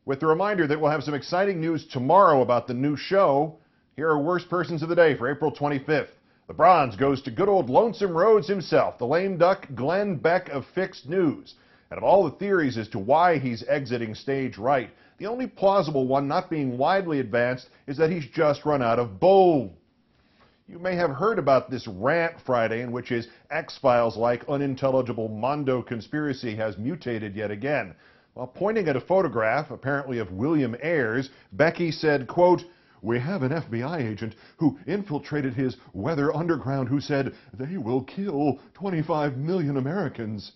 With the reminder that we'll have some exciting news tomorrow about the new show, here are worst persons of the day for April 25th. The bronze goes to good old Lonesome Rhodes himself, the lame duck Glenn Beck of Fixed News. And of all the theories as to why he's exiting stage right, the only plausible one not being widely advanced is that he's just run out of bull. You may have heard about this rant Friday in which his X-Files-like unintelligible Mondo conspiracy has mutated yet again. While pointing at a photograph, apparently of William Ayers, Becky said, quote, "We have an FBI agent who infiltrated his weather underground who said they will kill 25 million Americans."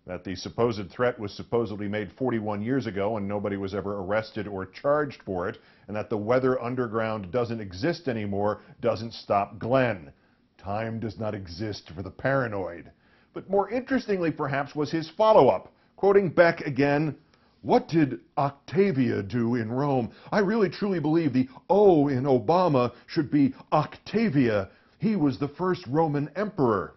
That the supposed threat was supposedly made 41 years ago and nobody was ever arrested or charged for it, and that the weather underground doesn't exist anymore doesn't stop Glenn. Time does not exist for the paranoid. But more interestingly, perhaps, was his follow-up. Quoting Beck again, "What did Octavia do in Rome? I really truly believe the O in Obama should be Octavia. He was the first Roman emperor."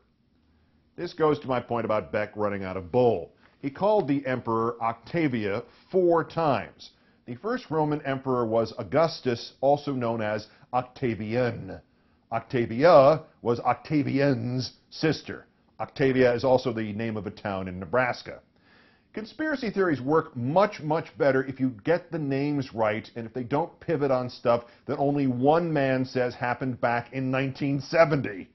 This goes to my point about Beck running out of bull. He called the emperor Octavia 4 times. The first Roman emperor was Augustus, also known as Octavian. Octavia was Octavian's sister. Octavia is also the name of a town in Nebraska. Conspiracy theories work much, much better if you get the names right and if they don't pivot on stuff that only one man says happened back in 1970.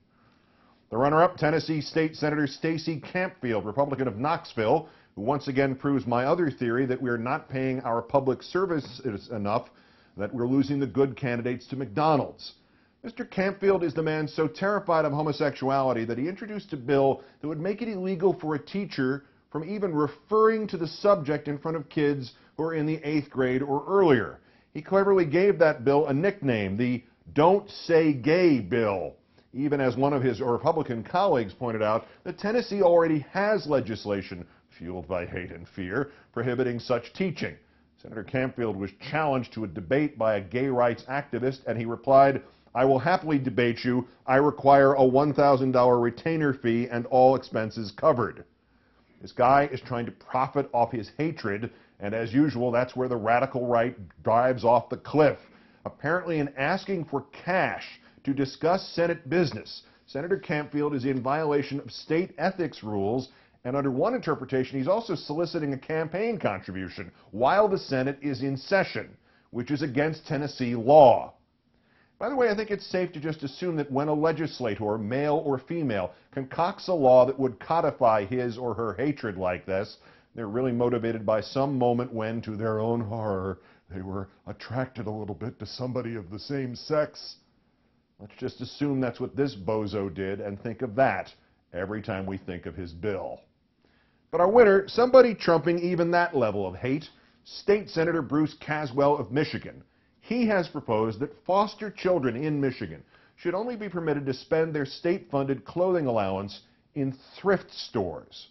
The runner-up, Tennessee State Senator Stacey Campfield, Republican of Knoxville, who once again proves my other theory that we're not paying our public services enough, that we're losing the good candidates to McDonald's. Mr. Campfield is the man so terrified of homosexuality that he introduced a bill that would make it illegal for a teacher from even referring to the subject in front of kids who are in the 8th grade or earlier. He cleverly gave that bill a nickname, the Don't Say Gay bill. Even as one of his Republican colleagues pointed out, that Tennessee already has legislation, fueled by hate and fear, prohibiting such teaching. Senator Campfield was challenged to a debate by a gay rights activist, and he replied, "I will happily debate you. I require a $1,000 retainer fee and all expenses covered." This guy is trying to profit off his hatred, and as usual, that's where the radical right drives off the cliff. Apparently, in asking for cash to discuss Senate business, Senator Campfield is in violation of state ethics rules, and under one interpretation, he's also soliciting a campaign contribution while the Senate is in session, which is against Tennessee law. By the way, I think it's safe to just assume that when a legislator, male or female, concocts a law that would codify his or her hatred like this, they're really motivated by some moment when, to their own horror, they were attracted a little bit to somebody of the same sex. Let's just assume that's what this bozo did and think of that every time we think of his bill. But our winner, somebody trumping even that level of hate, State Senator Bruce Caswell of Michigan. He has proposed that foster children in Michigan should only be permitted to spend their state-funded clothing allowance in thrift stores.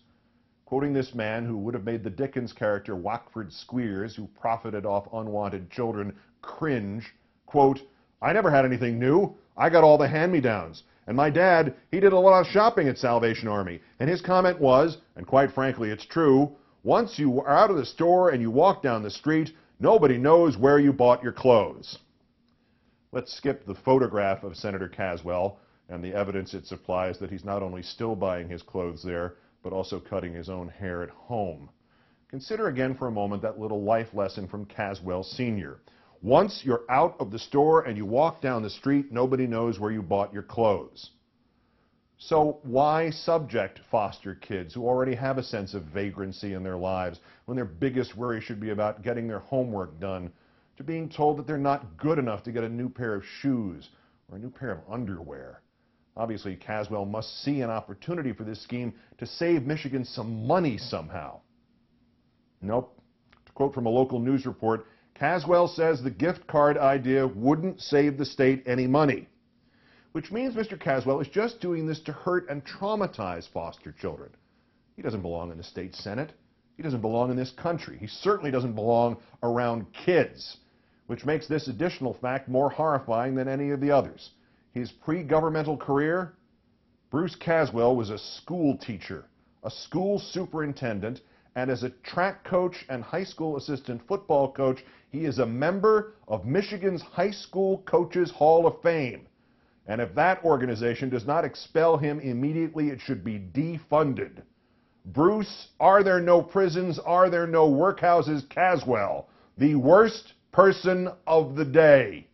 Quoting this man who would have made the Dickens character Wackford Squeers, who profited off unwanted children, cringe, quote, "I never had anything new. I got all the hand-me-downs. And my dad, he did a lot of shopping at Salvation Army. And his comment was, and quite frankly it's true, once you are out of the store and you walk down the street, nobody knows where you bought your clothes." Let's skip the photograph of Senator Caswell and the evidence it supplies that he's not only still buying his clothes there, but also cutting his own hair at home. Consider again for a moment that little life lesson from Caswell Sr. Once you're out of the store and you walk down the street, nobody knows where you bought your clothes. So why subject foster kids who already have a sense of vagrancy in their lives when their biggest worry should be about getting their homework done to being told that they're not good enough to get a new pair of shoes or a new pair of underwear? Obviously, Caswell must see an opportunity for this scheme to save Michigan some money somehow. Nope. To quote from a local news report, Caswell says the gift card idea wouldn't save the state any money, which means Mr. Caswell is just doing this to hurt and traumatize foster children. He doesn't belong in the state Senate. He doesn't belong in this country. He certainly doesn't belong around kids, which makes this additional fact more horrifying than any of the others. His pre-governmental career, Bruce Caswell was a school teacher, a school superintendent, and as a track coach and high school assistant football coach, he is a member of Michigan's High School Coaches Hall of Fame. And if that organization does not expel him immediately, it should be defunded. Bruce, are there no prisons? Are there no workhouses? Caswell, the worst person of the day.